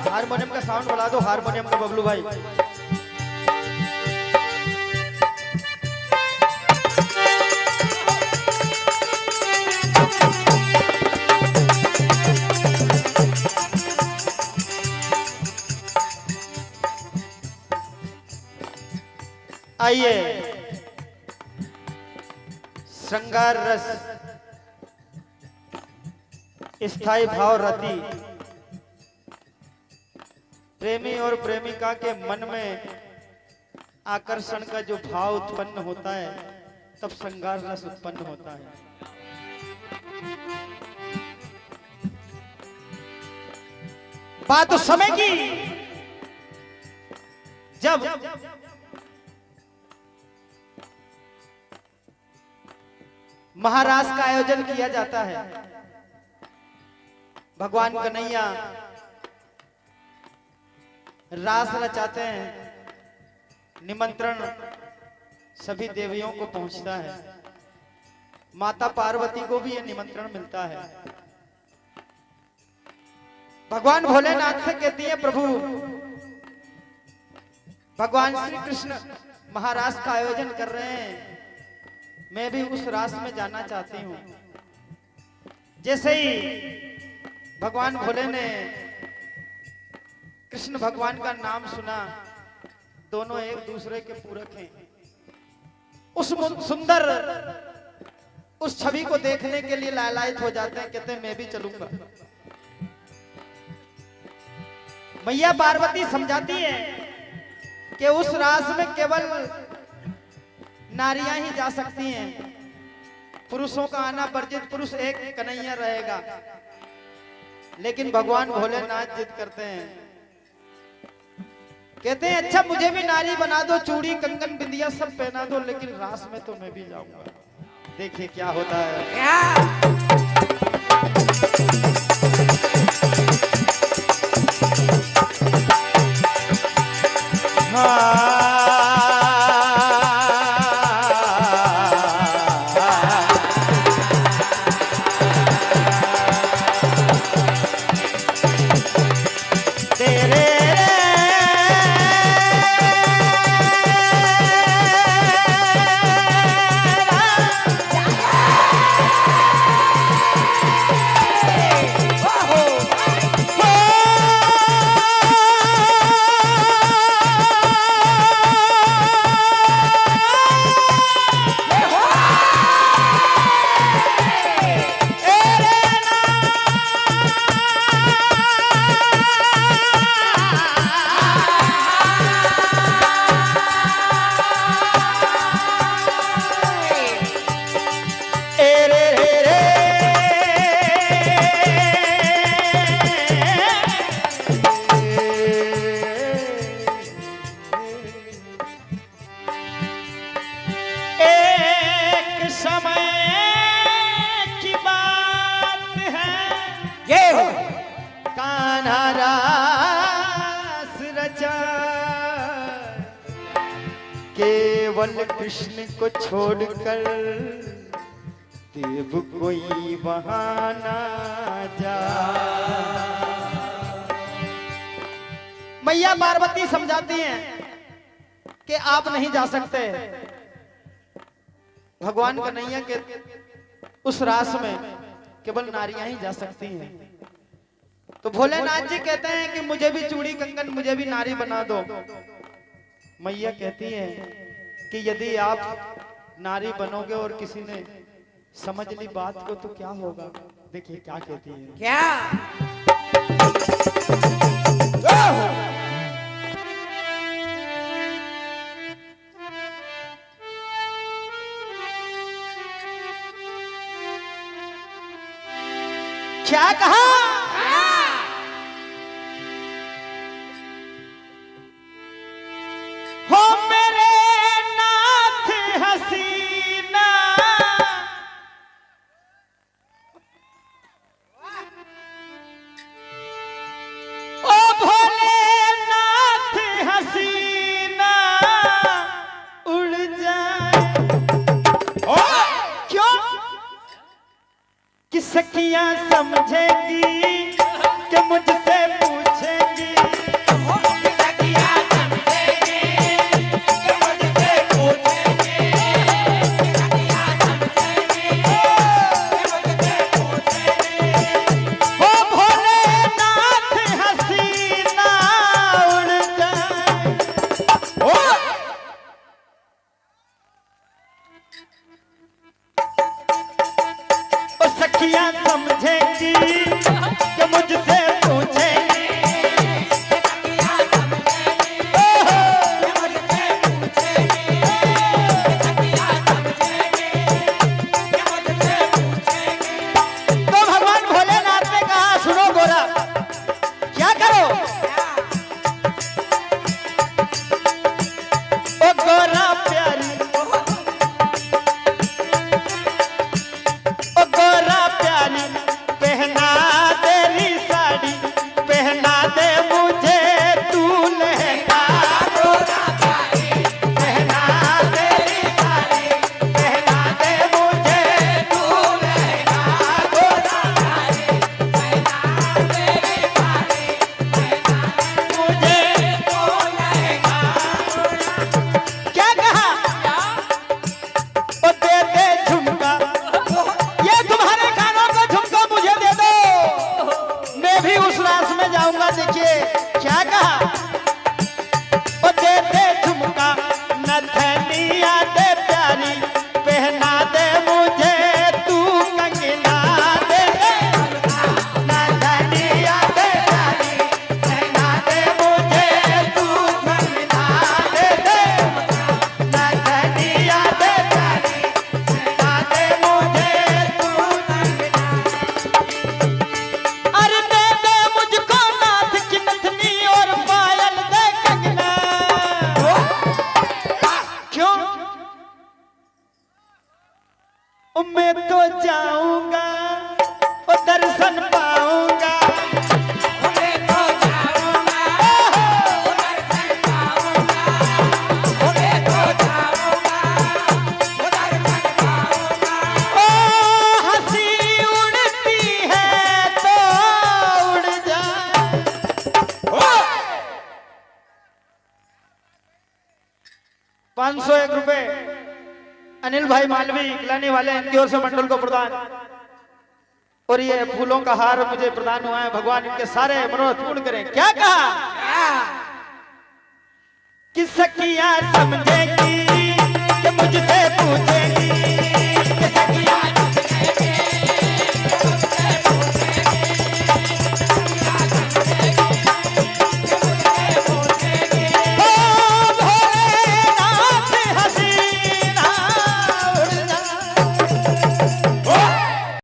Harmonium का sound बढ़ा दो, हारमोनियम का बबलू भाई। आइए, श्रृंगार रस स्थायी भाव रति प्रेमी और प्रेमिका के मन में आकर्षण का जो भाव उत्पन्न होता है, तब श्रृंगार रस उत्पन्न होता है। बात उस समय की जब महारास का आयोजन किया जाता है। भगवान कन्हैया रास रचाते हैं, निमंत्रण सभी देवियों को पहुंचता है, माता पार्वती को भी यह निमंत्रण मिलता है। भगवान भोलेनाथ से कहती है, प्रभु भगवान श्री कृष्ण महारास का आयोजन कर रहे हैं, मैं भी उस रास में जाना चाहती हूँ। जैसे ही भगवान भोले ने कृष्ण भगवान का नाम सुना, दोनों एक दूसरे के पूरक हैं। उस सुंदर उस छवि को देखने के लिए लालायित हो जाते हैं, कहते हैं मैं भी चलूंगा। मैया पार्वती समझाती है कि उस रास में केवल नारियां ही जा सकती हैं, पुरुषों का आना वर्जित, पुरुष एक कन्हैया रहेगा। लेकिन भगवान भोलेनाथ जिद करते हैं, कहते हैं अच्छा मुझे भी नारी बना दो, चूड़ी कंगन बिंदिया सब पहना दो, लेकिन रास में तो मैं भी जाऊंगा। देखिए क्या होता है। केवल कृष्ण को छोड़कर देव कोई वहां ना जा। मैया पार्वती समझाती हैं कि आप नहीं जा सकते, भगवान कन्हैया के उस रास में केवल नारियां ही जा सकती हैं। तो भोलेनाथ जी कहते हैं कि मुझे भी चूड़ी कंगन, मुझे भी नारी बना दो। मैया कहती है कि यदि आप नारी बनोगे और किसी ने समझ ली बात को तो क्या होगा। देखिए क्या कहती है। क्या क्या कहा? हो मेरे नाथ हसीना, ओ भोलेनाथ हसीना उड़ जाए। क्यों? कि सखियां समझेगी कि मुझसे पूछेगी, सखियां समझेगी कि मुझसे पूछेगी, सखियां समझेगी कि मुझसे पूछेगी। ओ भोलेनाथ हसीना उड़ जाए। ओ सखियां समझेगी कि मुझसे पूछेगी, सखियां समझेगी कि मुझसे पूछेगी, सखियां समझेगी कि मुझसे पूछेगी। तो भगवान भोलेनाथ ने कहा, सुनो गोरा, क्या करो? ओ गोरा प्यारी, ओ गोरा प्यारी, पहना तेरी साड़ी, पहना दे मुझे तू लहंगा। गोरा प्यारी, पहना तेरी साड़ी, पहना दे मुझे तू लहंगा। गोरा प्यारी, पहना तेरी साड़ी, पहना दे मुझे तू लहंगा। क्या कहा? ओ दे दे झुमका, ये तुम्हारे कानों का झुमका मुझे दे दो, मैं भी उस रास में जाऊंगा। देखिए क्या कहा? ओ दे दे झुमका, नथनिया दे प्यारी, पहना दे मुझे तू कंगना। दे दे नथनिया दे प्यारी, पहना दे मुझे तू कंगना। दे दे नथनिया दे प्यारी, पहना दे मुझे तू कंगना। अरे दे दे मुझको नाथ की नथनी और पायल दे कंगना। क्यों? मैं तो जाऊंगा और दर्शन पाऊंगा, मैं तो जाऊंगा और दर्शन पाऊंगा, मैं तो जाऊंगा और दर्शन पाऊंगा। ओ हंसी उड़ती है तो उड़ जाए। 501 रुपए अनिल भाई मालवी गिलानी वाले, इनकी ओर से मंडल को प्रदान। और ये फूलों का हार मुझे प्रदान हुआ है। भगवान इनके सारे मनोरथ पूर्ण करें। क्या कहा? कि सखियां समझेगी कि मुझसे पूछेगी,